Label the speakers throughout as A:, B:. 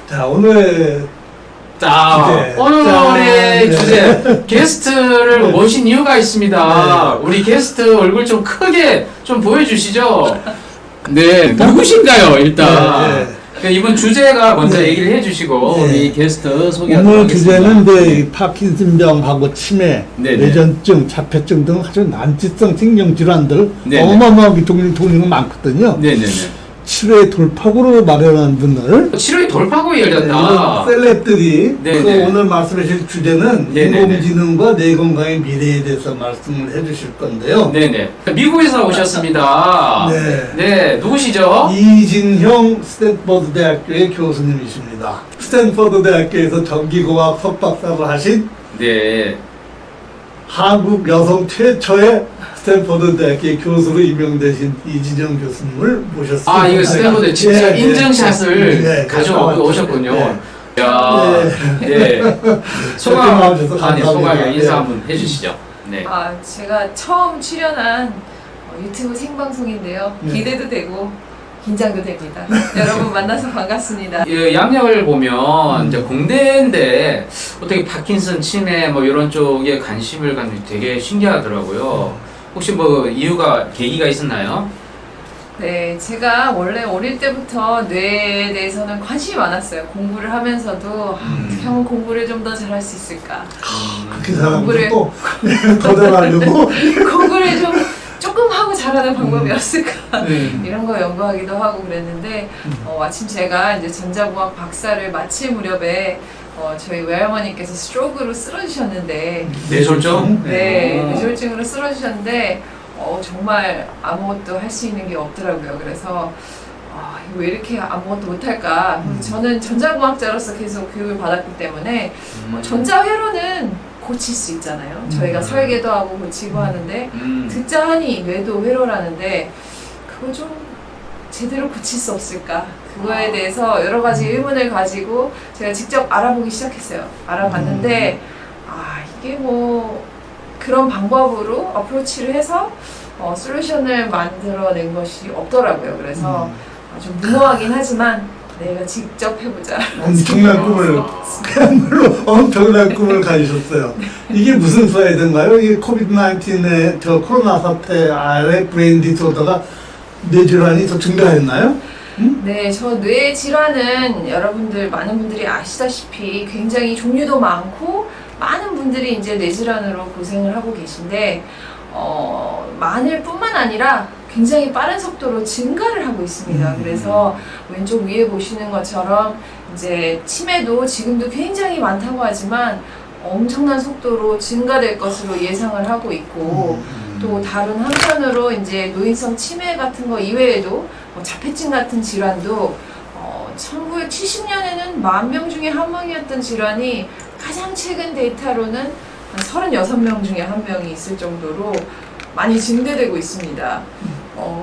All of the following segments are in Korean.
A: 자, 오늘
B: 자,
A: 주제.
B: 오늘의
A: 네.
B: 주제 게스트를 모신 이유가 있습니다. 우리 게스트 얼굴 좀 크게 좀 보여주시죠. 네, 누구신가요 일단?
A: 네,
B: 그 이번 주제가 먼저
A: 네.
B: 얘기를 해주시고
A: 네.
B: 우리 게스트 소개하도록
A: 오늘
B: 하겠습니다.
A: 주제는 네, 파킨슨병하고 치매,
B: 네네.
A: 뇌전증, 자폐증 등 아주 난치성 신경질환들
B: 네네.
A: 어마어마하게 종류가 많거든요.
B: 네네네.
A: 치료의 돌파구로 마련한 분을
B: 치료의 돌파구가 열렸다.
A: 이런 셀럽들이
B: 네네.
A: 그 오늘 말씀하실 주제는
B: 네네네.
A: 인공지능과 뇌 건강의 미래에 대해서 말씀을 해주실 건데요.
B: 네네. 미국에서 오셨습니다.
A: 네.
B: 네, 누구시죠?
A: 이진형 스탠퍼드 대학교의 교수님이십니다. 스탠퍼드 대학교에서 전기공학 석박사를 하신
B: 네.
A: 한국 여성 최초의 스탠퍼드 대학교의 교수로 임명되신 이진영 교수님을 모셨습니다.
B: 아, 이거 스탠퍼드 진짜
A: 네,
B: 인증샷을
A: 네,
B: 가져오고 오셨군요.
A: 네.
B: 야, 네. 소감,
A: 나와주셔서
B: 아니, 소감
A: 감사합니다.
B: 인사
A: 네.
B: 한번 해주시죠. 네.
C: 아, 제가 처음 출연한 유튜브 생방송인데요.
A: 네.
C: 기대도 되고 긴장도 됩니다. 여러분 만나서 반갑습니다.
B: 이 양력을 보면 이제 공대인데 어떻게 파킨슨, 치매 뭐 이런 쪽에 관심을 갖는 게 되게 신기하더라고요. 혹시 뭐 이유가 계기가 있었나요?
C: 네, 제가 원래 어릴 때부터 뇌에 대해서는 관심이 많았어요. 공부를 하면서도 어떻게 하면 공부를 좀 더 잘할 수 있을까?
A: 그 사람도
C: 공부를-
A: 또더 잘하려고
C: 공부를 좀 조금 하고 잘하는 방법이 없을까?
A: 네.
C: 이런 거 연구하기도 하고 그랬는데 마침 제가 이제 전자공학 박사를 마칠 무렵에 저희 외할머니께서 스트로크로 쓰러지셨는데
B: 뇌졸중?
C: 네, 뇌졸중으로 쓰러지셨는데 정말 아무것도 할 수 있는 게 없더라고요. 그래서 이거 왜 이렇게 아무것도 못할까? 저는 전자공학자로서 계속 교육을 받았기 때문에 전자회로는 고칠 수 있잖아요. 저희가 설계도 하고 고치고 하는데 듣자 하니 뇌도 회로라는데 그거 좀 제대로 고칠 수 없을까? 그거에 대해서 여러 가지 의문을 가지고 제가 직접 알아보기 시작했어요. 알아봤는데 이게 뭐 그런 방법으로 어프로치를 해서 솔루션을 만들어낸 것이 없더라고요. 그래서 좀 무모하긴 하지만 내가 직접 해보자.
A: 엄청난 꿈을 그야말로 엄청난 꿈을 가지셨어요. 이게 무슨 소외든가요? 이 코비드-19의 저 코로나 사태 아래 브레인 디소더가 뇌질환이 더 증가했나요?
C: 네, 저 뇌 질환은 여러분들 많은 분들이 아시다시피 굉장히 종류도 많고 많은 분들이 이제 뇌 질환으로 고생을 하고 계신데 많을 뿐만 아니라 굉장히 빠른 속도로 증가를 하고 있습니다. 그래서 왼쪽 위에 보시는 것처럼 이제 치매도 지금도 굉장히 많다고 하지만 엄청난 속도로 증가될 것으로 예상을 하고 있고 또 다른 한편으로 이제 노인성 치매 같은 거 이외에도 자폐증 같은 질환도 1970년에는 10,000명 중에 1명이었던 질환이 가장 최근 데이터로는 한 36명 중에 1명이 있을 정도로 많이 증대되고 있습니다.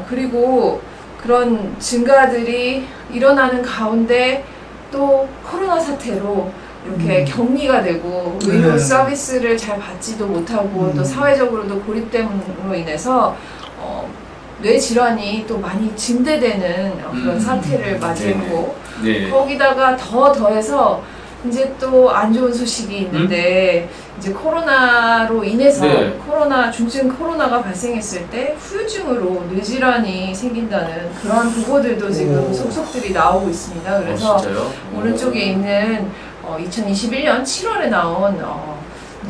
C: 그리고 그런 증가들이 일어나는 가운데 또 코로나 사태로 이렇게 격리가 되고 의료 서비스를 잘 받지도 못하고 또 사회적으로도 고립됨으로 인해서 뇌 질환이 또 많이 증대되는 그런 사태를 맞이했고
B: 네.
C: 거기다가 더해서 이제 또 안 좋은 소식이 있는데 이제 코로나로 인해서
B: 네.
C: 중증 코로나가 발생했을 때 후유증으로 뇌질환이 생긴다는 그러한 보고들도 지금 속속들이 나오고 있습니다. 그래서
B: 진짜요?
C: 오른쪽에 있는 2021년 7월에 나온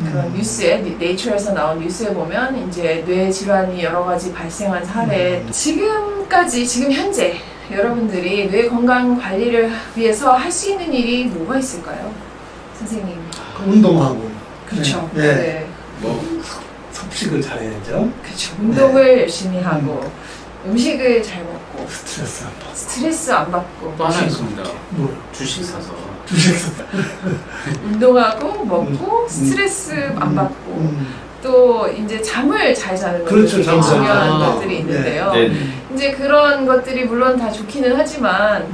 C: 그런 뉴스에 네이처에서 나온 뉴스에 보면 이제 뇌 질환이 여러 가지 발생한 사례 지금 현재 여러분들이 뇌 건강 관리를 위해서 할 수 있는 일이 뭐가 있을까요, 선생님?
A: 운동하고.
C: 그렇죠.
A: 네.
B: 뭐
A: 섭식을 잘해야죠.
C: 그렇죠. 운동을 열심히 하고 음식을 잘 먹고
A: 스트레스 안 받고.
C: 스트레스 안 받고
B: 또 하나 있습니다.
A: 뭐
B: 주식 사서.
A: 주식
C: 운동하고 먹고 스트레스 안 받고 또 이제 잠을 잘 자는 것도
A: 그렇죠,
C: 되게
A: 잠 잘
C: 중요한
B: 자는
C: 것들이 있는데요.
B: 네.
C: 이제 그런 것들이 물론 다 좋기는 하지만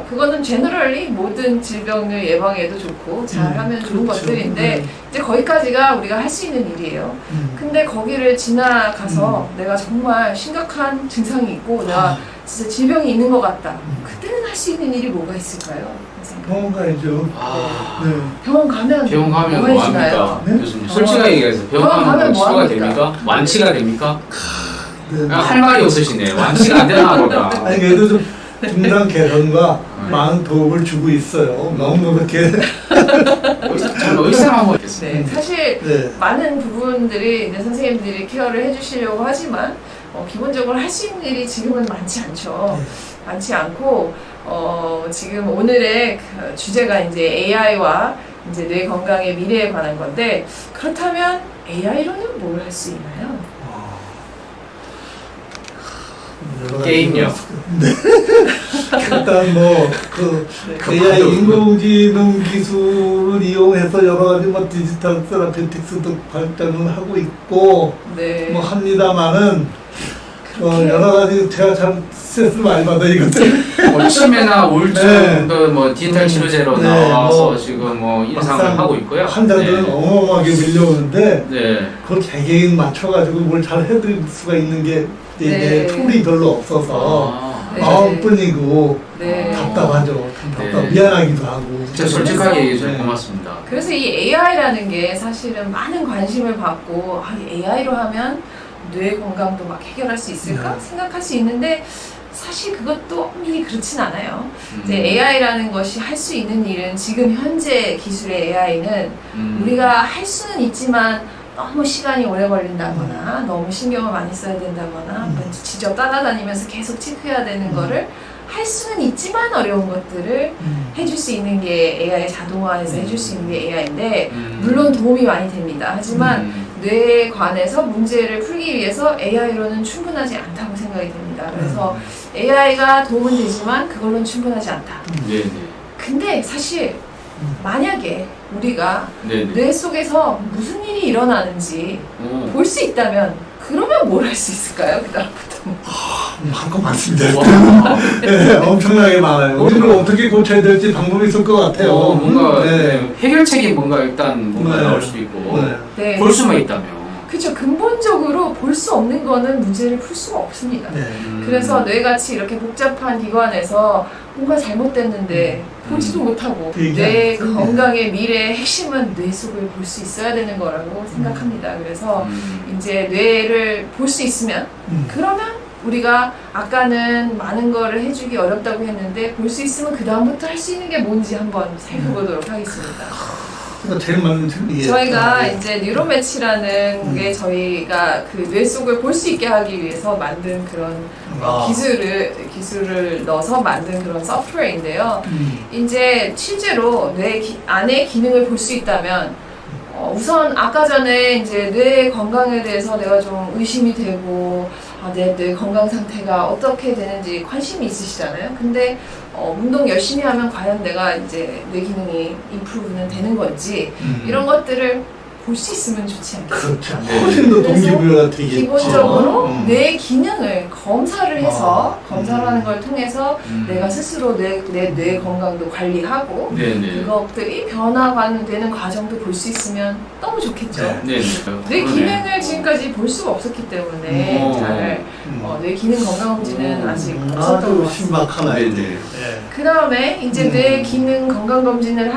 C: 그거는 제너럴리 모든 질병을 예방에도 좋고 잘하면 좋은
A: 그렇죠.
C: 것들인데 이제 거기까지가 우리가 할 수 있는 일이에요. 근데 거기를 지나가서 내가 정말 심각한 증상이 있고 내가 진짜 질병이 있는 것 같다. 그때는 할 할 수 있는 일이 뭐가 있을까요? 선생님?
A: 병원 가야죠.
B: 아,
A: 네.
C: 병원 가면
B: 병원 가면
C: 뭐
B: 뭐
C: 해주나요?
B: 합니까?
A: 네?
B: 교수님 솔직하게 얘기해서 병원
C: 병원
B: 가면
C: 가면
B: 뭐
C: 뭐
B: 치료가
C: 합니까?
B: 됩니까? 완치가 됩니까?
A: 네.
B: 할 말이 없으시네. 완치가 안 되나 보다.
A: 아니 그래도 좀 중단 개선과 많은 도움을 주고 있어요. 너무 그렇게
B: 저는 의사만 보겠습니다.
C: 네, 사실
A: 네.
C: 많은 부분들이 이제 선생님들이 케어를 해주시려고 하지만 기본적으로 할 수 있는 일이 지금은 많지 않죠. 많지 않고 지금 오늘의 그 주제가 이제 AI와 이제 뇌 건강의 미래에 관한 건데 그렇다면 AI로는 뭘 할 수 있나요?
A: 여러 가지
B: 게임요.
A: 네. 일단 뭐그
C: 네.
A: AI 인공지능 기술을 이용해서 여러 가지 뭐 디지털 세라피틱스도 발전을 하고 있고
C: 네.
A: 뭐 합니다만은
C: 그렇게
A: 여러 가지 제가 참 스트레스 많이 받아 이것들.
B: 뭐 치매나 우울증도
A: 네.
B: 뭐 디지털 치료제로
A: 네,
B: 나와서
A: 뭐
B: 지금 뭐 임상을
A: 막상
B: 하고 있고요.
A: 환자들은
B: 네.
A: 어마어마하게 밀려오는데
B: 네.
A: 그걸 개개인 맞춰가지고 뭘 잘 해드릴 수가 있는 게 이제
C: 네.
A: 툴이 별로 없어서
B: 아,
C: 네.
A: 마음뿐이고
C: 네.
A: 답답하죠. 좀 답답,
B: 네.
A: 미안하기도 하고.
B: 진짜 솔직하게 얘기해 주셔서
A: 네.
B: 고맙습니다.
C: 그래서 이 AI라는 게 사실은 많은 관심을 받고 AI로 하면 뇌 건강도 막 해결할 수 있을까
A: 네.
C: 생각할 수 있는데 사실 그것도 엄밀히 그렇진 않아요. 이제
B: 음.
C: AI라는 것이 할 수 있는 일은 지금 현재 기술의 AI는 우리가 할 수는 있지만 너무 시간이 오래 걸린다거나 너무 신경을 많이 써야 된다거나 직접 따라다니면서 계속 체크해야 되는 거를 할 수는 있지만 어려운 것들을 해줄 수 있는 게 AI 자동화해서 해줄 수 있는 게 AI인데 물론 도움이 많이 됩니다. 하지만 뇌에 관해서 문제를 풀기 위해서 AI로는 충분하지 않다고 생각이 됩니다. 그래서 AI가 도움은 되지만 그걸로는 충분하지 않다.
B: 네, 네.
C: 근데 사실 만약에 우리가
B: 네, 네.
C: 뇌 속에서 무슨 일이 일어나는지
B: 오.
C: 볼 수 있다면 그러면 뭘 할 수 있을까요? 그다음부터
A: 한거 많습니다.
B: 와.
A: 네, 엄청나게 많아요. 우리를 어떻게 고쳐야 될지 방법이 있을 것 같아요.
B: 뭔가
A: 네.
B: 해결책이 뭔가 일단 뭔가
A: 네.
B: 나올 수도 있고
A: 네.
C: 네.
B: 볼 수만 있다면.
C: 그렇죠. 근본적으로 볼 수 없는 거는 문제를 풀 수가 없습니다.
A: 네.
C: 그래서 뇌같이 이렇게 복잡한 기관에서 뭔가 잘못됐는데 보지도 못하고 뇌 건강의 미래의 핵심은 뇌 속을 볼 수 있어야 되는 거라고 생각합니다. 그래서 이제 뇌를 볼 수 있으면 그러면 우리가 아까는 많은 거를 해주기 어렵다고 했는데 볼 수 있으면 그 다음부터 할 수 있는 게 뭔지 한번 살펴보도록 하겠습니다.
A: 제일 많은 질문이에요.
C: 저희가 이제 뉴로매치라는 게 저희가 그 뇌 속을 볼 수 있게 하기 위해서 만든 그런 기술을 넣어서 만든 그런 소프트웨어인데요. 이제 실제로 뇌 안의 기능을 볼 수 있다면 우선 아까 전에 이제 뇌 건강에 대해서 내가 좀 의심이 되고 내 건강 상태가 어떻게 되는지 관심이 있으시잖아요. 근데 운동 열심히 하면 과연 내가 이제 뇌 기능이 임프루브는 되는 건지 이런 것들을 볼 수 있으면 좋지 않겠어요?
A: 그렇죠. 훨씬 더 동기부여가 되겠죠.
C: 기본적으로
A: 음.
C: 뇌 기능을 검사를 해서 검사를 하는 걸 통해서 내가 스스로 뇌 건강도 관리하고
B: 네네.
C: 그것들이 변화되는 과정도 볼 수 있으면 너무 좋겠죠.
A: 네.
B: 네.
C: 뇌 기능을 지금까지 볼 수가 없었기 때문에 잘 뇌 기능 건강검진은 아직 없었던 것
A: 아주
C: 같습니다.
A: 신박한 아이들.
B: 네네.
C: 그 다음에 이제 뇌 기능 건강검진을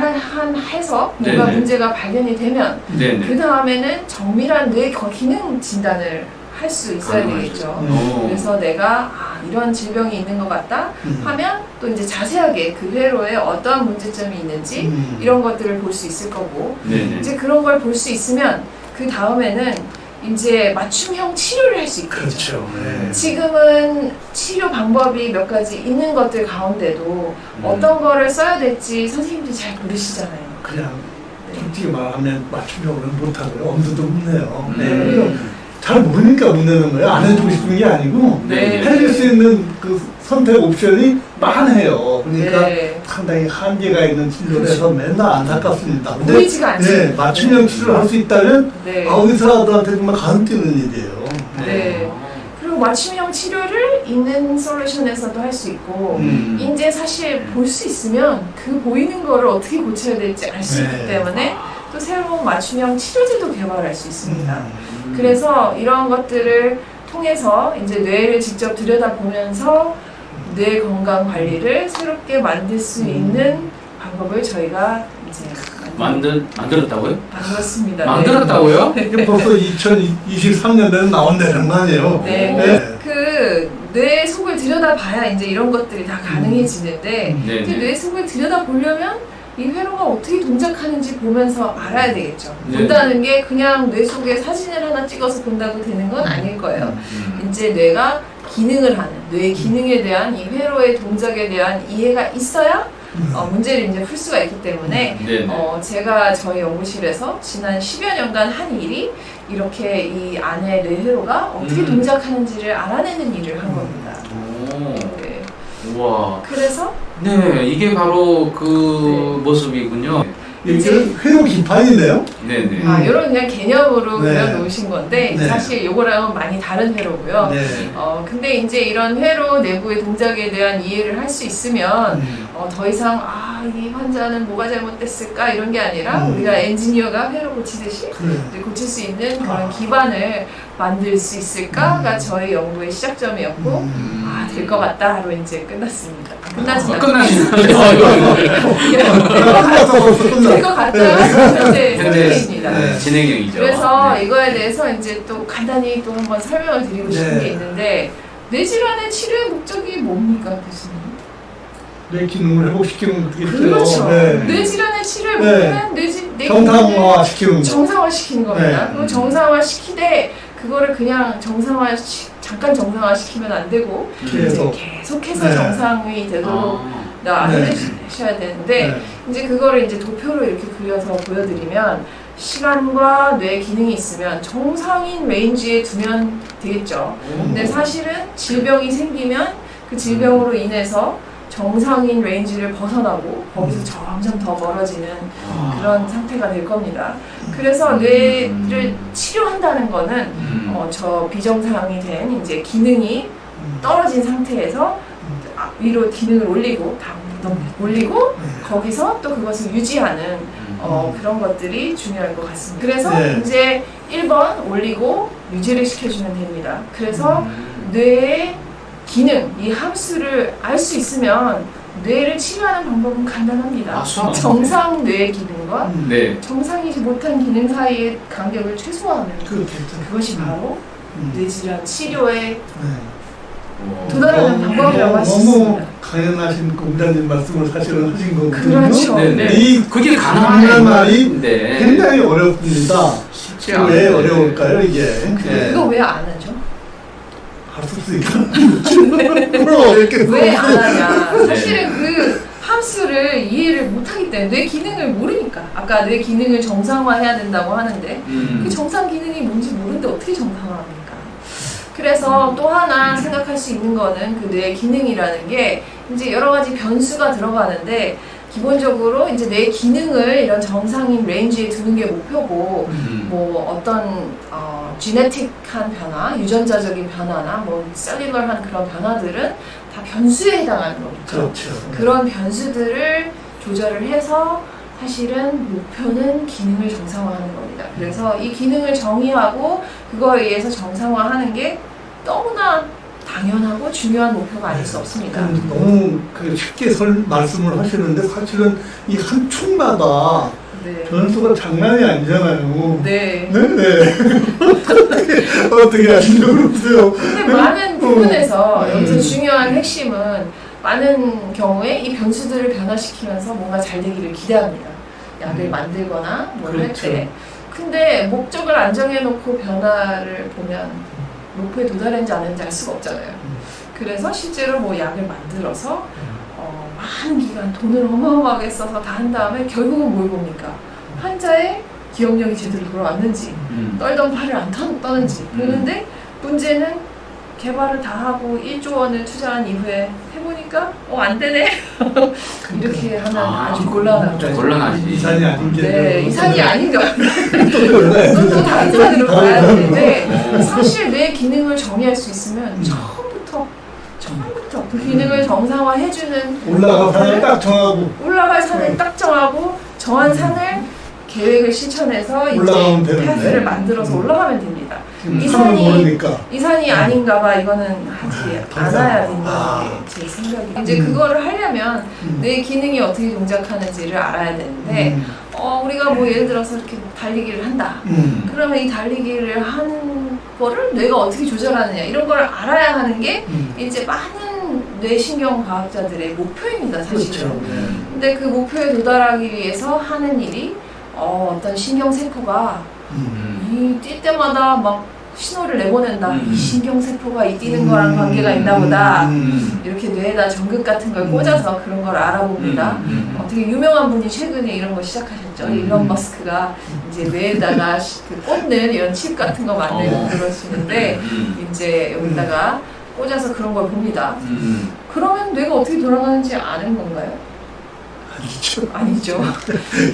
C: 해서 뭔가
B: 네네.
C: 문제가 발견이 되면
B: 네네.
C: 그 다음에는 정밀한 뇌 기능 진단을 할 수 있어야
B: 가능하죠.
C: 되겠죠. 그래서 내가 이런 질병이 있는 것 같다 하면 또 이제 자세하게 그 회로에 어떠한 문제점이 있는지 이런 것들을 볼 수 있을 거고
B: 네네.
C: 이제 그런 걸 볼 수 있으면 그 다음에는 이제 맞춤형 치료를 할 수 있겠죠.
A: 그렇죠. 네.
C: 지금은 치료 방법이 몇 가지 있는 것들 가운데도 어떤 거를 써야 될지 선생님들이 잘 모르시잖아요.
A: 그냥 솔직히 말하면 맞춤형으로는 못하고요. 엄두도 못 내요.
C: 네.
A: 잘 모르니까 못 내는 거예요. 안 해주고 싶은 게 아니고
B: 네.
A: 해줄 수 있는 그 선택 옵션이 많아요. 그러니까
C: 네.
A: 상당히 한계가 있는 진료를 해서 맨날 안타깝습니다. 근데
C: 보이지가 않죠.
A: 네, 맞춤형 치료를 할 수 있다면
C: 네.
A: 의사들한테 정말 가슴 뛰는 일이에요.
C: 네. 그리고 맞춤형 치료를 있는 솔루션에서도 할 수 있고 이제 사실 볼 수 있으면 그 보이는 거를 어떻게 고쳐야 될지 알 수 있기
A: 네.
C: 때문에 또 새로운 맞춤형 치료제도 개발할 수 있습니다. 그래서 이런 것들을 통해서 이제 뇌를 직접 들여다보면서 뇌 건강 관리를 새롭게 만들 수 있는 방법을 저희가 이제
B: 만들었다고요?
C: 만들었습니다.
B: 만들었다고요?
A: 이게 벌써 2023년에는 나온다는 거 아니에요?
C: 네.
A: 네.
C: 그 뇌 속을 들여다봐야 이제 이런 것들이 다 가능해지는데
B: 네,
C: 이제
B: 네.
C: 뇌 속을 들여다보려면 이 회로가 어떻게 동작하는지 보면서 알아야 되겠죠.
B: 네.
C: 본다는 게 그냥 뇌 속에 사진을 하나 찍어서 본다고 되는 건 아닐 거예요. 이제 뇌가 기능을 하는, 뇌의 기능에 대한 이 회로의 동작에 대한 이해가 있어야 문제를 이제 풀 수가 있기 때문에
B: 네, 네.
C: 제가 저희 연구실에서 지난 10여 년간 한 일이 이렇게 이 안에 뇌 회로가 어떻게 동작하는지를 알아내는 일을 한 겁니다.
B: 오.
C: 네.
B: 우와.
C: 그래서
B: 네, 이게 바로 그
C: 네.
B: 모습이군요.
A: 이게 회로 기판이네요?
B: 네네.
C: 이런 그냥 개념으로
A: 네.
C: 그려놓으신 건데
A: 네.
C: 사실 요거랑은 많이 다른 회로고요.
A: 네.
C: 근데 이제 이런 회로 내부의 동작에 대한 이해를 할 수 있으면 더 이상 이 환자는 뭐가 잘못됐을까 이런 게 아니라 우리가 엔지니어가 회로 고치듯이
A: 그래.
C: 이제 고칠 수 있는 그런 기반을 만들 수 있을까가 저희 연구의 시작점이었고 될 것 같다 하로 이제 끝났습니다. 끝나지 않았어요. 될 것 같다 현재 진행입니다.
A: 네.
B: 진행형이죠.
C: 그래서
B: 네.
C: 이거에 대해서 이제 또 간단히 또 한번 설명을 드리고 싶은
A: 네.
C: 게 있는데 뇌질환의 치료의 목적이 뭡니까 교수님?
A: 뇌 기능을 회복시키는 거겠죠.
C: 그렇죠.
A: 네.
C: 뇌질환의 치료의
A: 네.
C: 목표는 뇌
A: 정상화시키는 거.
C: 정상화시키는 겁니다.
A: 네.
C: 그리고 정상화시키되 그거를 그냥 잠깐 정상화시키면 안 되고
A: 계속.
C: 이제 계속해서
A: 네.
C: 정상이 되도록
A: 네.
C: 해주셔야 되는데
A: 네.
C: 이제 그거를 이제 도표로 이렇게 그려서 보여드리면 시간과 뇌 기능이 있으면 정상인 레인지에 두면 되겠죠. 근데 사실은 질병이 생기면 그 질병으로 인해서 정상인 레인지를 벗어나고 거기서 점점 더 멀어지는 그런 상태가 될 겁니다. 그래서 뇌를 치료한다는 거는 저 비정상이 된 이제 기능이 떨어진 상태에서 위로 기능을 올리고 올리고 거기서 또 그것을 유지하는 그런 것들이 중요할 것 같습니다. 그래서
A: 네.
C: 이제 1번 올리고 유지를 시켜주면 됩니다. 그래서 뇌의 기능, 이 함수를 알 수 있으면 뇌를 치료하는 방법은 간단합니다. 정상 뇌의 기능과
B: 네.
C: 정상이지 못한 기능 사이의 간격을 최소화하는
A: 그렇겠죠.
C: 그것이 바로 뇌질환 치료의
A: 네.
C: 도달하는 방법이라고 할 수
A: 너무
C: 있습니다.
A: 강연하신 공자님 말씀을 사실은 하신 거거든요.
C: 그렇죠.
B: 네, 네.
A: 이
B: 그게
A: 가능한
B: 가능한
A: 말이
B: 네.
A: 굉장히 어렵습니다.
B: 쉽지
A: 왜
B: 않은데.
A: 어려울까요, 이게?
B: 네.
C: 이거 왜 안 하죠?
A: 할 수 없으니까. 이렇게
C: 왜 안 하냐? 사실은 그 함수를 이해를 못하기 때문에 뇌 기능을 모르니까 아까 뇌 기능을 정상화해야 된다고 하는데 그 정상 기능이 뭔지 모르는데 어떻게 정상화합니까? 그래서 또 하나 생각할 수 있는 거는 그 뇌 기능이라는 게 이제 여러 가지 변수가 들어가는데 기본적으로 이제 뇌 기능을 이런 정상인 레인지에 두는 게 목표고 뭐 어떤 지네틱한 변화, 유전자적인 변화나 뭐 셀룰러한 그런 변화들은 다 변수에 해당하는 거죠.
A: 그렇죠.
C: 그런 변수들을 조절을 해서 사실은 목표는 기능을 정상화하는 겁니다. 그래서 이 기능을 정의하고 그거에 의해서 정상화하는 게 너무나 당연하고 중요한 목표가 아닐 수 없습니다.
A: 너무 쉽게 말씀을 하시는데 사실은 이 한 축마다
C: 네.
A: 변수가 장난이 아니잖아요.
C: 네.
A: 네. 어떻게 하시려고 그러세요?
C: 근데 많은 부분에서 여기서
A: 음.
C: 중요한 핵심은 많은 경우에 이 변수들을 변화시키면서 뭔가 잘 되기를 기대합니다. 약을 만들거나 뭘 할
A: 그렇죠.
C: 때. 근데 목적을 안 정해놓고 변화를 보면 목표에 도달했는지 안 했는지 알 수가 없잖아요. 그래서 실제로 뭐 약을 만들어서 많은 기간 돈을 어마어마하게 써서 다 한 다음에 결국은 뭘 봅니까? 환자의 기억력이 제대로 돌아왔는지 떨던 팔을 안 떠는지 그런데 문제는 개발을 다 하고 1조 원을 투자한 이후에 해보니까 안 되네 이렇게 하면 아주 곤란하죠.
B: 곤란하지.
A: 이산이 아닌 게.
C: 네, 이산이 아닌 거
A: 곤란해.
C: 또 다른 산으로 가야 되는데 사실 뇌 기능을 정의할 수 있으면 처음부터 그 기능을 정상화해주는
A: 올라가 산을 딱 정하고.
C: 올라갈 산을 딱 정하고 정한 산을 계획을 실천해서 이제
A: 올라가면 되는데.
C: 파트를 만들어서 올라가면 됩니다.
A: 지금
C: 이
A: 산을
C: 산이-
A: 모르니까.
C: 이 산이 아닌가 봐. 이거는 하지 않아야 된다는
A: 아.
C: 게 제 생각이. 이제 그거를 하려면 뇌 기능이 어떻게 동작하는지를 알아야 되는데 우리가 뭐 예를 들어서 이렇게 달리기를 한다. 그러면 이 달리기를 한 거를 뇌가 어떻게 조절하느냐 이런 걸 알아야 하는 게 이제 많은 뇌신경 과학자들의 목표입니다, 사실은.
A: 그렇죠. 네.
C: 근데 그 목표에 도달하기 위해서 하는 일이 어떤 신경 세포가 이 뛸 때마다 막 신호를 내보낸다. 이 신경 세포가 이 뛰는 거랑 관계가 있나 보다. 이렇게 뇌에다 전극 같은 걸 꽂아서 그런 걸 알아봅니다. 되게 유명한 분이 최근에 이런 거 시작하셨죠. 일론 머스크가 이제 뇌에다가 그 꽂는 이런 칩 같은 거 만들고 그러시는데 이제 여기다가 꽂아서 그런 걸 봅니다. 그러면 뇌가 어떻게 돌아가는지 아는 건가요?
A: 아니죠.
C: 아니죠.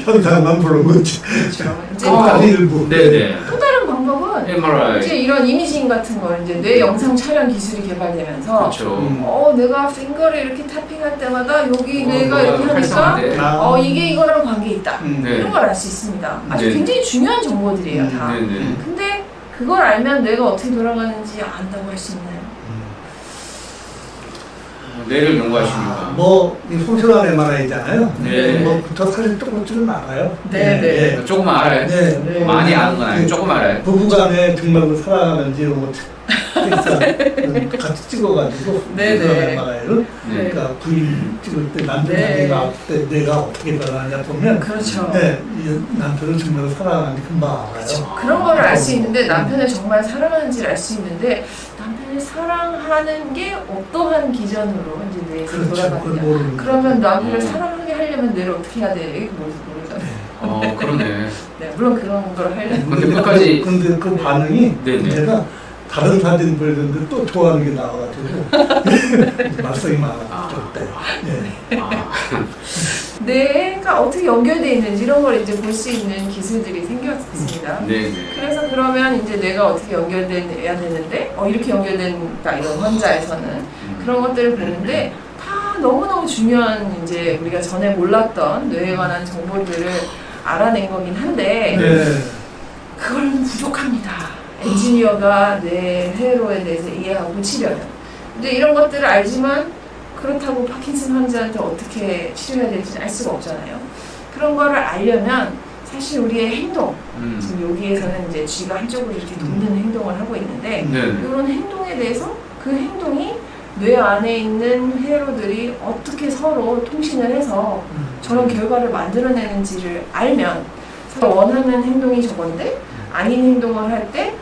A: 현상만 보는 거지.
C: 그렇죠. 이제
A: 아, 일부.
B: 네네.
C: 또 다른 방법은
B: MRI.
C: 이제 이런 이미징 같은 걸 이제 뇌 영상 촬영 기술이 개발되면서
B: 그렇죠.
C: 내가 핑거를 이렇게 탭핑할 때마다 여기 뇌가
B: 뭐가
C: 이렇게 하니까
B: 활성화돼.
C: 이게 이거랑 관계 있다.
B: 네.
C: 이런 걸 알 수 있습니다. 아주
B: 네.
C: 굉장히 중요한 정보들이에요, 다.
B: 네네.
C: 근데 그걸 알면 뇌가 어떻게 돌아가는지 안다고 할 수 있나요?
B: 뇌를 연구하십니까?
A: 이 소셜한 MRI잖아요.
B: 네.
A: 저 사실 조금쯤은 알아요.
C: 네, 네.
B: 조금 알아요.
A: 네.
C: 네.
B: 많이 아는 건 아니에요. 조금 알아요.
A: 부부간에 정말 사랑하는지 이런 거 같이 찍어가지고
C: 네,
A: 소셜한
C: 네.
A: MRI를
B: 네.
A: 그러니까 부인 찍을 때 남편
C: 네.
A: 자기가 아플 때 내가 어떻게 변하냐 보면
C: 그렇죠.
A: 네, 이 남편을 정말 사랑하는지 금방 알아요.
C: 그렇죠. 그런 거를 알 수 있는데 남편을 정말 사랑하는지를 알 수 있는데 남편을 사랑하는 게 어떠한 기준으로 이제 뇌에서
A: 그렇죠. 그걸
C: 돌아가느냐.
A: 모르는
C: 그러면 남편을
B: 어.
C: 사랑하게 하려면 뇌를 어떻게 해야 돼? 이게 모르잖아요.
B: 그러네.
C: 네, 물론 그런 걸 하려면
B: 근데 끝까지-
A: 근데 그 반응이
B: 네네.
A: 제가 다른 사진 보여줬는데 또 좋아하는 게 나와가지고 말썽이 많았죠 그때. 예.
B: 아,
C: 뇌가 어떻게 연결되어 있는지 이런 걸 이제 볼 수 있는 기술들이 생겼습니다.
B: 네네.
C: 그래서 그러면 이제 뇌가 어떻게 연결돼야 되는데 이렇게 연결된다 이런 환자에서는 그런 것들을 보는데 다 너무너무 중요한 이제 우리가 전에 몰랐던 뇌에 관한 정보들을 알아낸 거긴 한데
A: 네.
C: 그건 부족합니다. 엔지니어가 뇌 회로에 대해서 이해하고 고치려면. 근데 이런 것들을 알지만 그렇다고 파킨슨 환자한테 어떻게 치료해야 될지 알 수가 없잖아요. 그런 거를 알려면 사실 우리의 행동, 지금 여기에서는 이제 쥐가 한쪽으로 이렇게 돕는 행동을 하고 있는데
B: 네.
C: 이런 행동에 대해서 그 행동이 뇌 안에 있는 회로들이 어떻게 서로 통신을 해서 저런 결과를 만들어내는지를 알면 원하는 행동이 저건데 아닌 행동을 할 때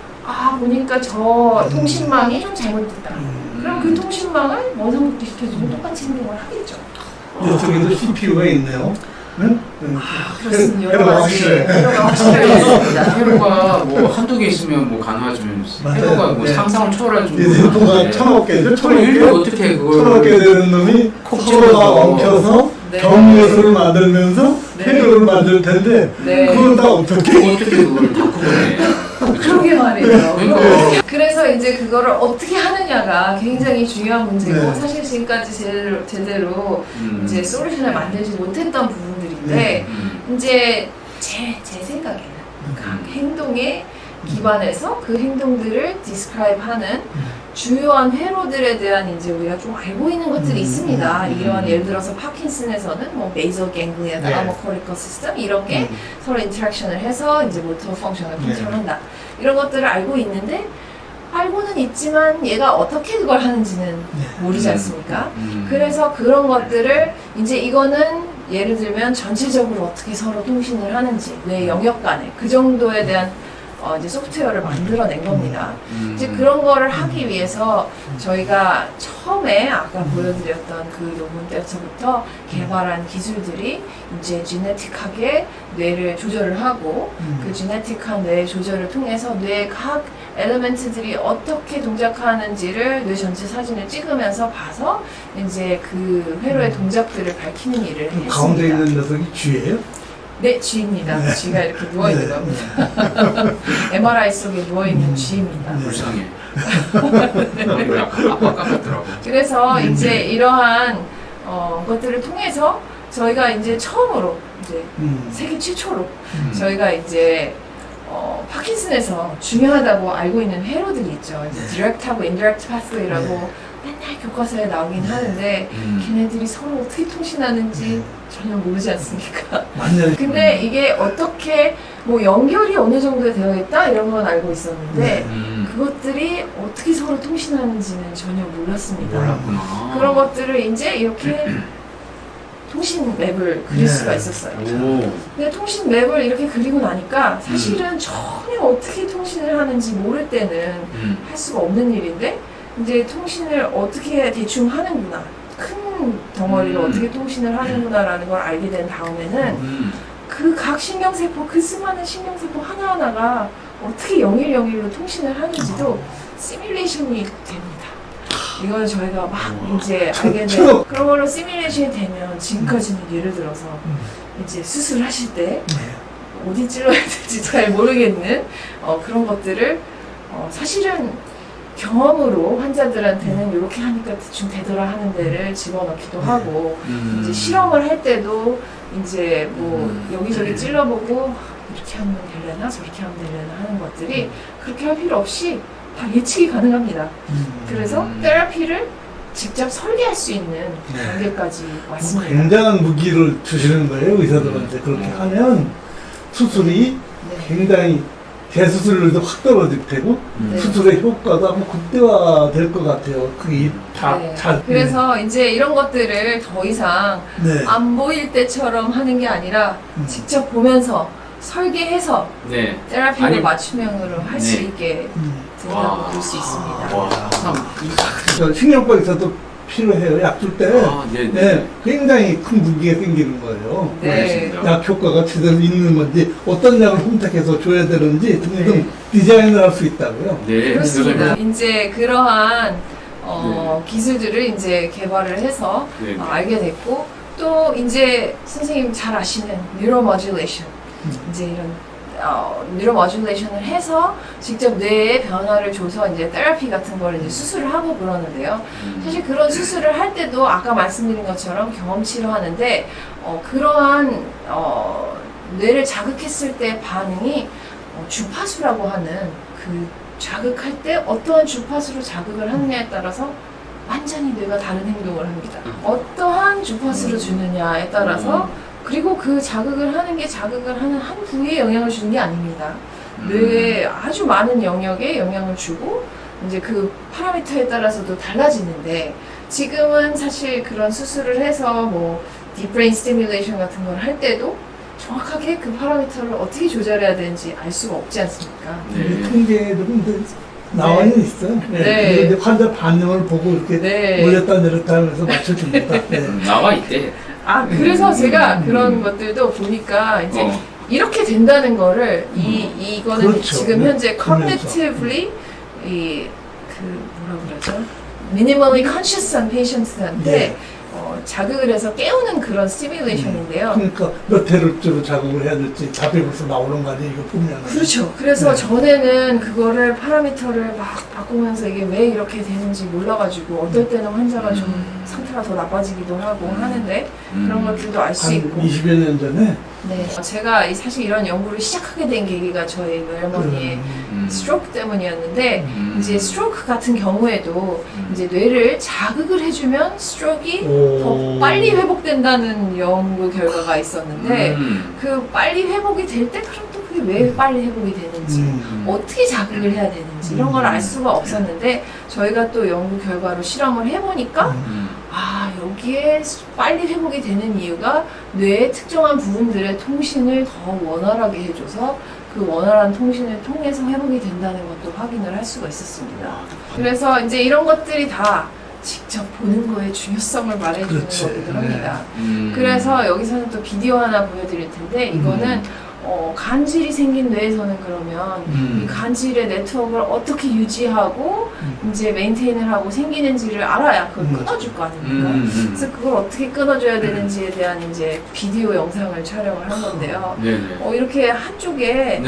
C: 보니까 저 통신망이 좀 잘못됐다. 그럼 그 통신망을 원상복귀시켜주면 똑같이 행동을 하겠죠.
A: 이쪽에도 CPU가 있네요. 응?
C: 그렇습니다.
A: 회로가 확실해.
C: 회로가 확실해졌습니다.
B: 회로가 뭐 한두 개 있으면 뭐 가능하지만
A: 맞아요.
B: 회로가 뭐
A: 네.
B: 상상을 초월할 정도로
A: 얘네가 천억 개죠.
B: 일도 어떻게
A: 천억 개
B: 그걸
A: 되는 놈이
B: 콕
A: 서로가
B: 집어서.
A: 엉켜서
C: 네.
A: 경로수를 만들면서
C: 네.
A: 회로를 만들 텐데
C: 네.
A: 그건 다 어떻게?
B: 그걸 다 구분해.
C: 그러게 말이에요.
B: 그러니까.
C: 그래서 이제 그거를 어떻게 하느냐가 굉장히 중요한 문제고
A: 네.
C: 사실 지금까지 제대로 이제 솔루션을 만들지 못했던 부분들인데
A: 네.
C: 이제 제 생각에는 각 행동에 기반해서 그 행동들을 디스크라이브하는 주요한 회로들에 대한 이제 우리가 좀 알고 있는 것들이 있습니다. 이런 예를 들어서 파킨슨에서는 뭐 베이설 갱글리아나
A: 네.
C: 뭐 코리컬 시스템 이런 게 서로 인터랙션을 해서 이제 모터 펑션을
A: 네.
C: 컨트롤한다. 이런 것들을 알고 있는데 알고는 있지만 얘가 어떻게 그걸 하는지는 모르지 않습니까? 그래서 그런 것들을 이제 이거는 예를 들면 전체적으로 어떻게 서로 통신을 하는지 뇌 영역 간에 그 정도에 대한 이제 소프트웨어를 만들어낸 겁니다. 이제 그런 거를 하기 위해서 저희가 처음에 아까 보여드렸던 그 논문 때부터 개발한 기술들이 이제 지네틱하게 뇌를 조절을 하고 그 지네틱한 뇌 조절을 통해서 뇌의 각 엘리멘트들이 어떻게 동작하는지를 뇌 전체 사진을 찍으면서 봐서 이제 그 회로의 동작들을 밝히는 일을 했습니다.
A: 가운데 있는 녀석이 쥐예요?
C: 네, 쥐입니다. 쥐가 이렇게 누워있는 겁니다. MRI 속에 누워있는 쥐입니다.
B: 불쌍해. 약간 아빠 같더라고.
C: 그래서 이제 이러한 것들을 통해서 저희가 이제 처음으로 이제 세계 최초로 저희가 이제 파킨슨에서 중요하다고 알고 있는 회로들이 있죠. 이제 디렉트하고 인디렉트 파스웨이라고 맨날 교과서에 나오긴 하는데 걔네들이 서로 어떻게 통신하는지 전혀 모르지 않습니까?
A: 완전히.
C: 근데 이게 어떻게 뭐 연결이 어느 정도 되어 있다 이런 건 알고 있었는데 그것들이 어떻게 서로 통신하는지는 전혀 몰랐습니다.
B: 몰랐구나.
C: 그런 것들을 이제 이렇게 통신 맵을 그릴 수가 있었어요.
B: 오.
C: 근데 통신 맵을 이렇게 그리고 나니까 사실은 전혀 어떻게 통신을 하는지 모를 때는 할 수가 없는 일인데 이제 통신을 어떻게 대충 하는구나, 큰 덩어리를 어떻게 통신을 하는구나라는 걸 알게 된 다음에는 그 각 신경세포, 그 수많은 신경세포 하나하나가 어떻게 영일로 통신을 하는지도 시뮬레이션이 됩니다. 이걸 저희가 막 이제 알게 된 그런 걸로 시뮬레이션이 되면 지금까지는 예를 들어서 이제 수술하실 때 어디 찔러야 될지 잘 모르겠는 그런 것들을 사실은 경험으로 환자들한테는 이렇게 하니까 대충 되더라 하는 데를 집어넣기도 하고 이제 실험을 할 때도 이제 뭐 여기저기 찔러보고 이렇게 하면 되려나 저렇게 하면 되려나 하는 것들이 그렇게 할 필요 없이 다 예측이 가능합니다. 그래서 테라피를 직접 설계할 수 있는 단계까지 왔습니다.
A: 굉장한 무기를 주시는 거예요, 의사들한테. 그렇게 하면 수술이 굉장히 대수술률도 확 떨어질 테고 수술의 효과도 아마 극대화될 것 같아요. 그게 잘.
C: 그래서 이제 이런 것들을 더 이상
A: 네.
C: 안 보일 때처럼 하는 게 아니라 직접 보면서 설계해서 테라피를
B: 아니,
C: 맞춤형으로 할 수 있게 된다고 볼 수 있습니다.
B: 와, 참.
A: 그래서 신경과 의사도 필요해요. 약 줄 때. 네, 굉장히 큰 무기가 생기는 거예요.
C: 네.
A: 약 효과가 제대로 있는 건지, 어떤 약을 선택해서 줘야 되는지 등등 디자인을 할 수 있다고요.
B: 네,
C: 그렇습니다. 이제 그러한 기술들을 이제 개발을 해서 알게 됐고, 또 이제 선생님 잘 아시는 뉴로모듈레이션, 이제 이런 뉴로모듈레이션을 해서 직접 뇌에 변화를 줘서 이제 테라피 같은 걸 이제 수술을 하고 그러는데요. 사실 그런 수술을 할 때도 아까 말씀드린 것처럼 경험치로 하는데 그러한 뇌를 자극했을 때 반응이 주파수라고 하는 그 자극할 때 어떠한 주파수로 자극을 하느냐에 따라서 완전히 뇌가 다른 행동을 합니다. 어떠한 주파수를 주느냐에 따라서 그리고 그 자극을 하는 게 자극을 하는 한 부위에 영향을 주는 게 아닙니다. 뇌에 아주 많은 영역에 영향을 주고 이제 그 파라미터에 따라서도 달라지는데 지금은 사실 그런 수술을 해서 뭐 딥브레인 스티뮬레이션 같은 걸 할 때도 정확하게 그 파라미터를 어떻게 조절해야 되는지 알 수가 없지 않습니까?
A: 통계들은 나와는 있어요. 근데 환자 반응을 보고 이렇게 올렸다 내렸다 하면서 맞춰줍니다.
B: 나와 있대.
C: 그래서 제가 그런 것들도 보니까 이제 이렇게 된다는 거를 이거는
A: 그렇죠.
C: 지금 현재 cognitively 뭐라고 그러죠? minimally conscious한 patients한테 자극을 해서 깨우는 그런 스티뮬레이션인데요.
A: 그러니까 몇 헤르츠로 자극을 해야 될지 답이 벌써 나오는 거 아니에요, 이거 보면.
C: 그렇죠. 그래서 전에는 그거를 파라미터를 막 바꾸면서 이게 왜 이렇게 되는지 몰라가지고 어떨 때는 환자가 좀 상태가 더 나빠지기도 하고 하는데 그런 것들도 알 수 있고.
A: 20여 년 전에.
C: 네. 제가 사실 이런 연구를 시작하게 된 계기가 저희 외할머니의 스트로크 때문이었는데 이제 스트로크 같은 경우에도 이제 뇌를 자극을 해주면 스트로크가 더 빨리 회복된다는 연구 결과가 있었는데 그 빨리 회복이 될 때 그럼 또 그게 왜 빨리 회복이 되는지 어떻게 자극을 해야 되는지 이런 걸 알 수가 없었는데 저희가 또 연구 결과로 실험을 해보니까 여기에 빨리 회복이 되는 이유가 뇌의 특정한 부분들의 통신을 더 원활하게 해줘서 그 원활한 통신을 통해서 회복이 된다는 것도 확인을 할 수가 있었습니다. 그래서 이제 이런 것들이 다 직접 보는 거의 중요성을 말해주는 거기도 합니다. 그래서 여기서는 또 비디오 하나 보여드릴 텐데 이거는 간질이 생긴 뇌에서는 그러면 이 간질의 네트워크를 어떻게 유지하고 이제 메인테인을 하고 생기는지를 알아야 그걸 끊어줄 거 아닙니까? 그래서 그걸 어떻게 끊어줘야 되는지에 대한 이제 비디오 영상을 촬영을 한 건데요. 이렇게 한쪽에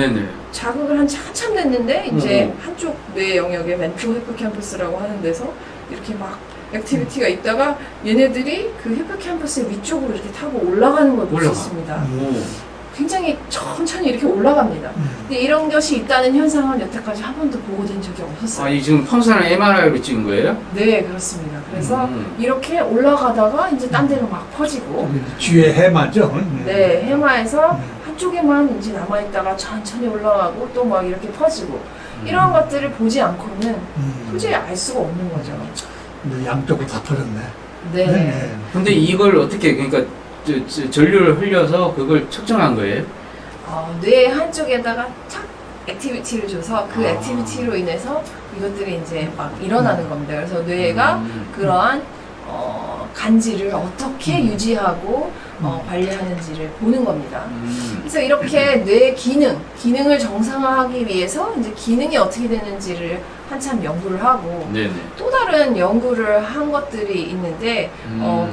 C: 자극을 한참 냈는데 이제 한쪽 뇌 영역에 벤트럴 히포캠퍼스라고 하는 데서 이렇게 막 액티비티가 있다가 얘네들이 그 히포캠퍼스의 위쪽으로 이렇게 타고 올라가는 걸 볼 수
B: 올라가.
C: 있습니다.
B: 오.
C: 굉장히 천천히 이렇게 올라갑니다. 근데 이런 것이 있다는 현상은 여태까지 한 번도 보고된 적이 없었어요.
B: 아, 이 지금 펌사는 MRI로 찍은 거예요?
C: 네, 그렇습니다. 그래서
B: 음.
C: 이렇게 올라가다가 이제 딴 데로 막 퍼지고,
A: 뒤에 해마죠.
C: 네, 해마에서 한쪽에만 이제 남아있다가 천천히 올라가고 또 막 이렇게 퍼지고, 이런 것들을 보지 않고는 도저히 알 수가 없는 거죠.
A: 양쪽으로 다 터졌네.
C: 네.
B: 근데 이걸 어떻게, 그러니까 전류를 흘려서 그걸 측정한 거예요?
C: 뇌 한쪽에다가 탁 액티비티를 줘서 그
B: 아.
C: 액티비티로 인해서 이것들이 이제 막 일어나는 겁니다. 그래서 뇌가 그러한 간지를 어떻게 유지하고 관리하는지를 보는 겁니다. 그래서 이렇게 뇌 기능을 정상화하기 위해서 이제 기능이 어떻게 되는지를 한참 연구를 하고
B: 네네.
C: 또 다른 연구를 한 것들이 있는데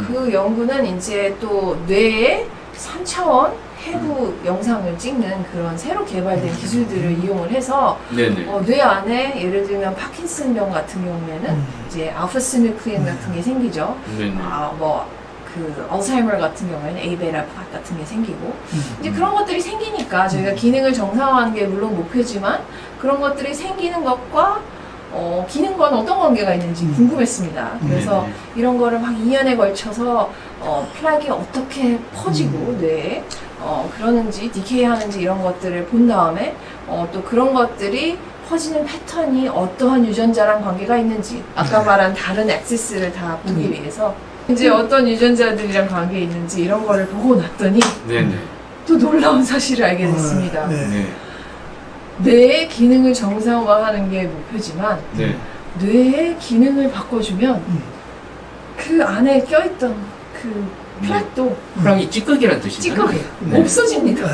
C: 그 연구는 이제 또 뇌의 3차원 해부 영상을 찍는 그런 새로 개발된 기술들을 이용을 해서
B: 네네.
C: 뇌 안에 예를 들면 파킨슨병 같은 경우에는 이제 알파시누클린 같은 게 생기죠.
B: 네네.
C: 그 알츠하이머 같은 경우에는 A베타 같은 게 생기고 이제 그런 것들이 생기니까 저희가 기능을 정상화하는 게 물론 목표지만 그런 것들이 생기는 것과 기능과 어떤 관계가 있는지 궁금했습니다. 그래서
B: 네네.
C: 이런 거를 막 2년에 걸쳐서 플락이 어떻게 퍼지고 뇌에 그러는지 디케이 하는지 이런 것들을 본 다음에 또 그런 것들이 퍼지는 패턴이 어떠한 유전자랑 관계가 있는지 아까 말한 다른 액시스를 다 보기 위해서 이제 어떤 유전자들이랑 관계 있는지 이런 거를 보고 났더니
B: 네네.
C: 또 놀라운 사실을 알게 됐습니다.
A: 네.
B: 네.
C: 뇌의 기능을 정상화하는 게 목표지만
B: 네.
C: 뇌의 기능을 바꿔주면 그 안에 껴있던 그 플랫도
B: 프랑이 찌꺼기란 뜻이잖아요.
C: 찌꺼기예요.
A: 네.
C: 없어집니다.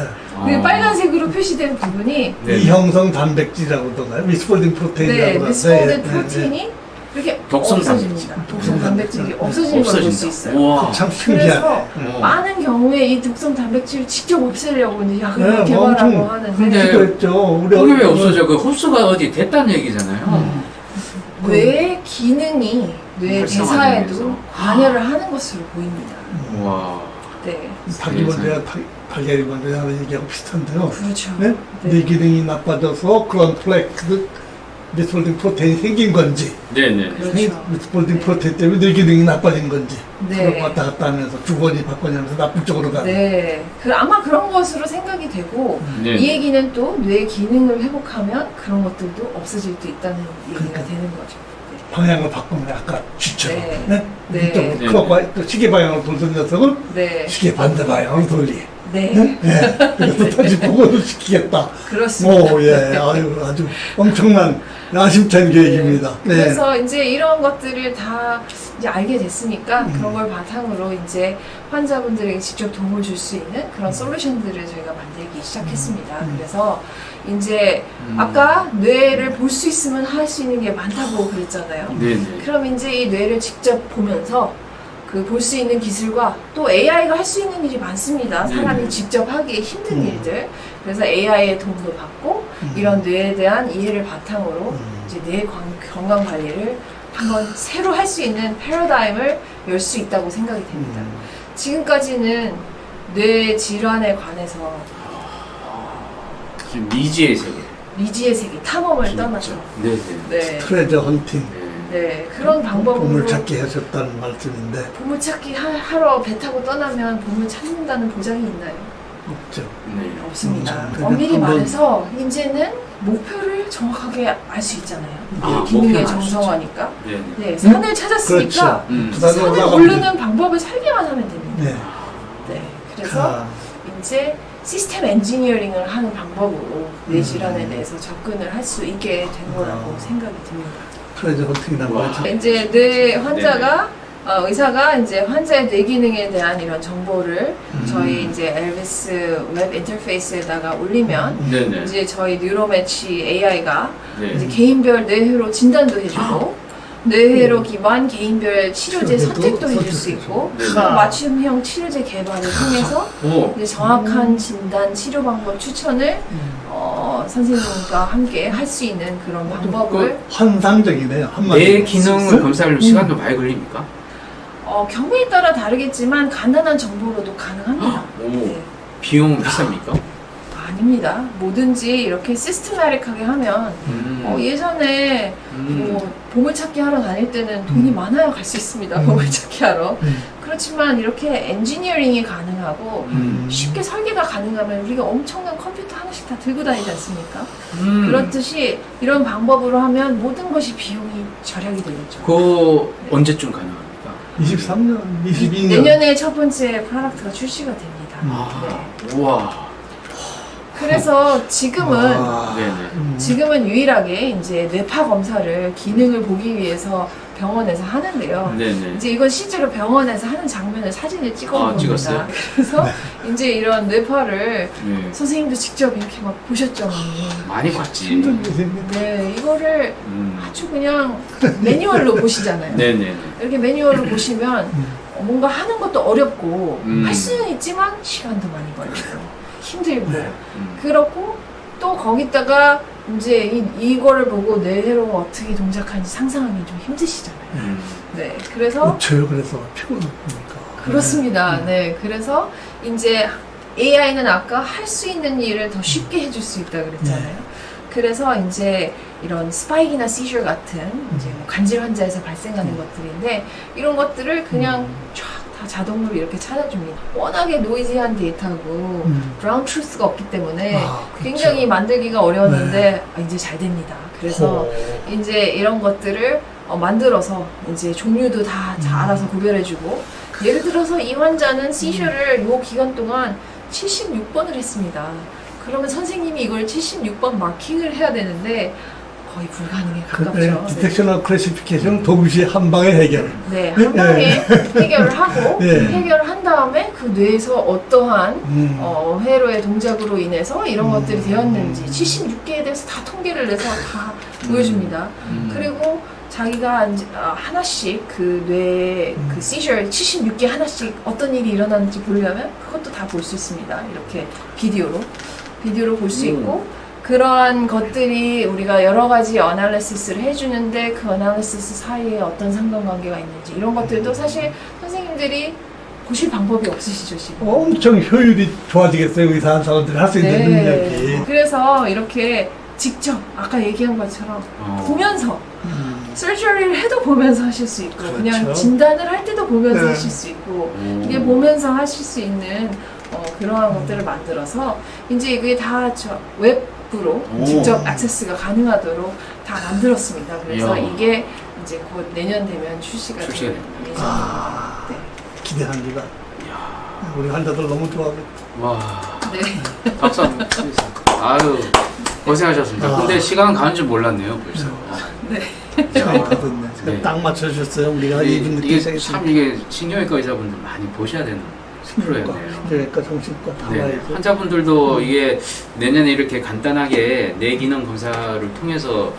C: 그 빨간색으로 표시된 부분이
B: 네.
A: 이형성 단백질이라고 그러나요? 미스폴딩 프로테인이라고
C: 네,
A: 그러나요?
C: 미스포든 프로틴이 이렇게
B: 독성
C: 없어집니다. 독성 단백질이 없어지는 걸 볼 수 있어요.
B: 우와.
A: 참
C: 그래서
A: 신기하네.
C: 많은 경우에 이 독성 단백질을 직접 없애려고 이제 약을
A: 네,
C: 개발하고
A: 엄청
C: 하는데
B: 근데
A: 그랬죠. 우리
B: 그게 왜 없어져? 그 흡수가 어디 됐다는 얘기잖아요.
C: 뇌의 기능이 뇌
B: 활성화되면서.
C: 대사에도 관여를 하는 것으로 보입니다.
B: 와.
C: 네,
A: 박이번제와 달걀이번제 하는 얘기하고 비슷한데요.
C: 그렇죠.
A: 네? 뇌 기능이 나빠져서 그런 플렉스 미스폴딩 프로테인이 생긴 건지
B: 네네.
C: 그렇죠.
A: 미스폴딩 프로테인 때문에 뇌 기능이 나빠진 건지
C: 네.
A: 그걸 왔다 갔다 하면서 주거니 받거니 하면서 나쁜 쪽으로 가는
C: 네, 아마 그런 것으로 생각이 되고
B: 네.
C: 이 얘기는 또 뇌 기능을 회복하면 그런 것들도 없어질 수 있다는 얘기가
A: 그러니까.
C: 되는 거죠.
A: 방향을 바꾸면 아까 쥐처럼
C: 네.
A: 네?
C: 네.
A: 이쪽으로
B: 네.
A: 클럭과 또 시계 방향으로 돌던 녀석을
C: 네,
A: 시계 반대 방향으로 돌리
C: 네,
A: 네? 그래서 다시 복원을 시키겠다.
C: 그렇습니다.
A: 오, 예, 아유, 아주 엄청난 야심찬 계획입니다. 네.
C: 그래서 이제 이런 것들을 다 이제 알게 됐으니까 그런 걸 바탕으로 이제 환자분들에게 직접 도움을 줄 수 있는 그런 솔루션들을 저희가 만들기 시작했습니다. 그래서 이제 아까 뇌를 볼 수 있으면 할 수 있는 게 많다고 그랬잖아요.
B: 네네.
C: 그럼 이제 이 뇌를 직접 보면서 그 볼 수 있는 기술과 또 AI가 할 수 있는 일이 많습니다. 사람이
B: 네네.
C: 직접 하기 힘든 일들. 그래서 AI의 도움도 받고 이런 뇌에 대한 이해를 바탕으로 이제 뇌 건강 관리를 한번 새로 할 수 있는 패러다임을 열 수 있다고 생각이 됩니다. 지금까지는 뇌 질환에 관해서
B: 지금 미지의 세계.
C: 미지의 세계 탐험을 떠나서
B: 네네.
C: 네,
A: 트레저 헌팅,
C: 네 그런 방법으로
A: 보물찾기 하셨다는 말씀인데
C: 보물찾기 하러 배 타고 떠나면 보물 찾는다는 보장이 있나요?
A: 없죠.
B: 네.
C: 없습니다.
A: 그냥
C: 엄밀히
A: 한번-
C: 말해서 이제는 목표를 정확하게 알 수 있잖아요.
B: 아,
C: 기능의
B: 목표를 알 수
C: 정성화니까.
B: 네네.
C: 네, 산을 찾았으니까
B: 음.
A: 그다음에
C: 산을
A: 올라가면
C: 오르는 방법을 설계만 하면 됩니다.
A: 네.
C: 네, 그래서
A: 아,
C: 이제 시스템 엔지니어링을 하는 방법으로 뇌 질환에 대해서 접근을 할 수 있게 된 거라고 생각이 듭니다.
A: 트레저 헌팅이란
B: 와.
A: 말이죠.
C: 이제 뇌 환자가 의사가 이제 환자의 뇌 기능에 대한 이런 정보를 저희 이제 엘비스 웹 인터페이스에다가 올리면
B: 네네.
C: 이제 저희 뉴로매치 AI가
B: 네.
C: 이제 개인별 뇌회로 진단도 해주고 뇌회로 기반 개인별 치료제
A: 치료제도
C: 선택도 해줄 수
A: 선택해주고.
C: 있고
B: 네.
C: 또 맞춤형 치료제 개발을 통해서
B: 오.
C: 이제 정확한 진단 치료 방법 추천을 선생님과 함께 할 수 있는 그런 방법을
A: 환상적이네요. 한마디로.
B: 뇌 기능을 검사하려면 시간도 많이 걸립니까?
C: 경우에 따라 다르겠지만 간단한 정보로도 가능합니다.
B: 오,
C: 네.
B: 비용은 비쌉니까?
C: 아닙니다. 뭐든지 이렇게 시스테마틱하게 하면 예전에 뭐 보물찾기 하러 다닐 때는 돈이 많아야 갈 수 있습니다. 보물찾기 하러. 그렇지만 이렇게 엔지니어링이 가능하고 쉽게 설계가 가능하면 우리가 엄청난 컴퓨터 하나씩 다 들고 다니지 않습니까? 그렇듯이 이런 방법으로 하면 모든 것이 비용이 절약이 되겠죠.
B: 그 언제쯤 가능합니까?
A: 23년, 22년.
C: 내년에 첫 번째 프로덕트가 출시가 됩니다. 네.
B: 우와.
C: 그래서 지금은
B: 네네.
C: 지금은 유일하게 이제 뇌파 검사를 기능을 보기 위해서 병원에서 하는데요.
B: 네네.
C: 이제 이건 실제로 병원에서 하는 장면을 사진을 찍어 봅니다.
B: 찍었어요?
C: 그래서 이제 이런 뇌파를
B: 네.
C: 선생님도 직접 이렇게 막 보셨죠.
B: 많이 봤지.
A: 힘든 일입니다.
C: 네, 이거를 아주 그냥 매뉴얼로 보시잖아요.
B: 네네.
C: 이렇게 매뉴얼로 보시면 뭔가 하는 것도 어렵고 할 수는 있지만 시간도 많이 걸리고 힘들고 그렇고 또 거기다가 이제 이거를 보고 뇌로 어떻게 동작하는지 상상하기 좀 힘드시잖아요. 네, 그래서
A: 저요 그래서 피곤합니까?
C: 그렇습니다. 네, 그래서 이제 AI는 아까 할 수 있는 일을 더 쉽게 해줄 수 있다 그랬잖아요. 그래서 이제 이런 스파이크나 시저 같은 이제 뭐 간질 환자에서 발생하는 것들인데 이런 것들을 그냥 쫙 다 자동으로 이렇게 찾아줍니다. 워낙에 노이즈한 데이터고 브라운 트루스가 없기 때문에 굉장히 만들기가 어려웠는데 이제 잘 됩니다. 그래서 이제 이런 것들을 만들어서 이제 종류도 다 알아서 구별해주고 예를 들어서 이 환자는 시저를 요 기간 동안 76번을 했습니다. 그러면 선생님이 이걸 76번 마킹을 해야 되는데 거의 불가능에 가깝죠.
A: 디텍셔널 클래시피케이션 동시에 한 방에 해결.
C: 네, 한 방에 해결을 하고
A: 네.
C: 해결을 한 다음에 그 뇌에서 어떠한 회로의 동작으로 인해서 이런 것들이 되었는지 76개에 대해서 다 통계를 내서 다 보여줍니다. 그리고 자기가 이제 하나씩 그 뇌 그 시저 76개 하나씩 어떤 일이 일어나는지 보려면 그것도 다 볼 수 있습니다. 이렇게 비디오로 볼 수 있고 그러한 것들이 우리가 여러 가지 어널리시스를 해주는데 그 어널리시스 사이에 어떤 상관관계가 있는지 이런 것들도 사실 선생님들이 보실 방법이 없으시죠 지금.
A: 엄청 효율이 좋아지겠어요. 의사한 사람들이 할 수 있는 능력이.
C: 그래서 이렇게 직접 아까 얘기한 것처럼 보면서 서저리를 해도 보면서 하실 수 있고
A: 그렇죠.
C: 그냥 진단을 할 때도 보면서
A: 네.
C: 하실 수 있고 이게 보면서 하실 수 있는 그러한 것들을 만들어서 이제 이게 다 웹으로 직접 액세스가 가능하도록 다 만들었습니다. 그래서
B: 이야.
C: 이게 이제 곧 내년 되면 출시가 될 예정입니다. 네.
A: 기대합니다. 우리 환자들 너무 좋아하겠다.
B: 와.
C: 네.
B: 박수 한번 주세요. 아유, 고생하셨습니다. 근데 시간 가는 줄 몰랐네요, 벌써.
C: 네.
A: 재밌거든요.
B: 네.
A: 딱 맞춰주셨어요. 우리가 이분 늦게
B: 이게
A: 시작했으니까.
B: 참 이게 신경외과 의사분들 많이 보셔야 되는 프로였네요.
A: 신경외과, 정신과 다
B: 네.
A: 봐야죠.
B: 환자분들도 이게 내년에 이렇게 간단하게 뇌 기능 검사를 통해서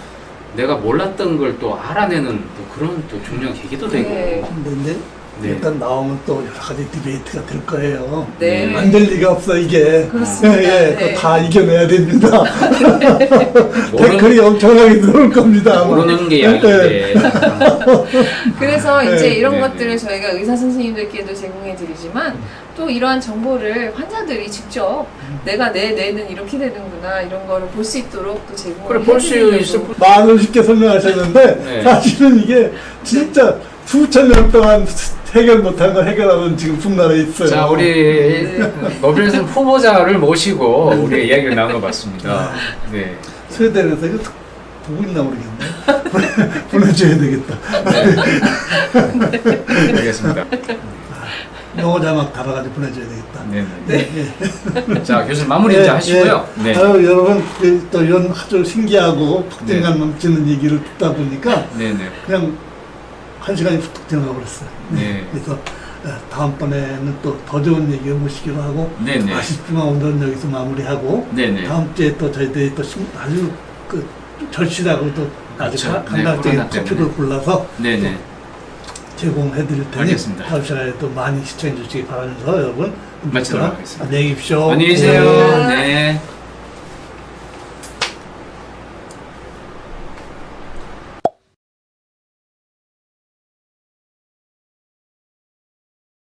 B: 내가 몰랐던 걸 또 알아내는 또 그런 또 중요한 계기도 되고.
C: 네.
A: 근데
B: 네.
A: 일단 나오면 또 여러 가지 디베이트가 될 거예요.
C: 네.
A: 안 될 리가 없어 이게.
C: 그렇습니다.
A: 예,
C: 네.
A: 그거 다 이겨내야 됩니다.
B: 모르는,
A: 댓글이 엄청나게 들어올 겁니다. 아마.
B: 모르는 게 약인데.
C: 그래서
A: 네.
C: 이제 이런
B: 네,
C: 것들을
B: 네.
C: 저희가 의사 선생님들께도 제공해 드리지만 또 이러한 정보를 환자들이 직접 내가 내 뇌는 이렇게 되는구나 이런 거를 볼 수 있도록 또
B: 그래,
C: 제공을
B: 볼 수
C: 해드리려고.
B: 있을
A: 말은 쉽게 설명하셨는데
B: 네.
A: 사실은 이게 진짜 수천 년 동안 해결 못한 걸 해결하는 지금 중간에 있어요.
B: 자, 우리 노벨상 후보자를 모시고 우리 이야기를 나눠봤습니다. 네.
A: 스웨덴에서 이거 보고 있나 모르겠네. 보내줘야 되겠다.
B: 알겠습니다.
A: 영어 자막 달아가지고 보내줘야 되겠다.
B: 네.
A: 네.
B: 자, 교수님 마무리 이제 하시고요. 네.
A: 아유, 여러분 또 이런 아주 신기하고 박진감 넘치는 얘기를 듣다 보니까
B: 네네.
A: 그냥 한 시간이 훅 지나가 버렸어요.
B: 네.
A: 그래서 다음번에는 또 더 좋은 얘기를 모시기로 하고
B: 네네.
A: 아쉽지만 오늘은 여기서 마무리하고
B: 네네.
A: 다음 주에 또 저희들이 또 아주 그 절실하고 또 아주
B: 그렇죠.
A: 감각적인
B: 코로나 때문에.
A: 토픽을 골라서
B: 네네.
A: 제공해드릴 테니
B: 알겠습니다.
A: 다음 시간에 또 많이 시청해 주시기 바라면서 여러분
B: 마치도록 하겠습니다.
A: 안녕히 계십시오.
B: 안녕히 계세요.
C: 네.
B: 네.